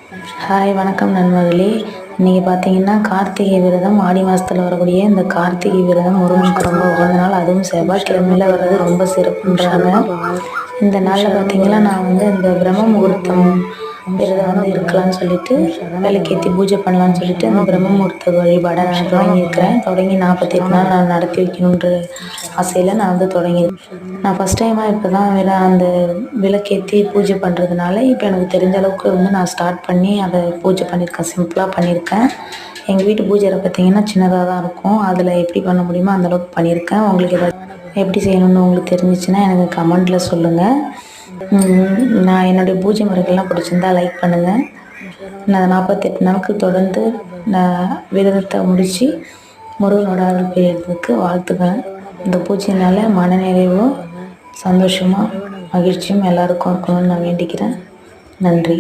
Hi வணக்கம் நண்பர்களே. இன்றைக்கி பார்த்தீங்கன்னா கார்த்திகை விரதம், ஆடி மாதத்தில் வரக்கூடிய இந்த கார்த்திகை விரதம் முருகனுக்கு ரொம்ப உகந்த நாள். அதுவும் செவ்வாய்க்கிழமையில் வர்றது ரொம்ப சிறப்புன்றாங்க. இந்த நாளில் பார்த்தீங்கன்னா நான் வந்து இந்த பிரம்ம முகூர்த்தம் விரதம் இருக்கலாம்னு சொல்லிட்டு விளக்கேற்றி பூஜை பண்ணலான்னு சொல்லிட்டு அந்த பிரம்ம முகூர்த்த வழிபாடை நான் தொடங்கி 48 நாள் நான் நடத்தி வைக்கணுன்ற ஆசையில் நான் வந்து தொடங்கியிருக்கேன். நான் ஃபஸ்ட் டைமாக இப்போ தான் அந்த விளக்கேற்றி பூஜை பண்ணுறதுனால இப்போ எனக்கு தெரிஞ்ச அளவுக்கு வந்து நான் ஸ்டார்ட் பண்ணி அதை பூஜை பண்ணியிருக்கேன். சிம்பிளாக பண்ணியிருக்கேன். எங்கள் வீட்டு பூஜை அறை பார்த்திங்கன்னா சின்னதாக தான் இருக்கும். அதில் எப்படி பண்ண முடியுமோ அந்தளவுக்கு பண்ணியிருக்கேன். உங்களுக்கு ஏதாவது எப்படி செய்யணும்னு உங்களுக்கு தெரிஞ்சிச்சுன்னா எனக்கு கமெண்டில் சொல்லுங்கள். நான் என்னுடைய பூஜை முறைகள்லாம் பிடிச்சிருந்தா லைக் பண்ணுங்கள். நான் 48 நாளுக்கு தொடர்ந்து நான் விரதத்தை முடித்து முருகனோட அருள் பெறுறதுக்கு வாழ்த்துக்கிறேன். இந்த பூஜையினால் மனநிறைவும் சந்தோஷமாக மகிழ்ச்சியும் எல்லாருக்கும் இருக்கணும்னு நான் வேண்டிக்கிறேன். நன்றி.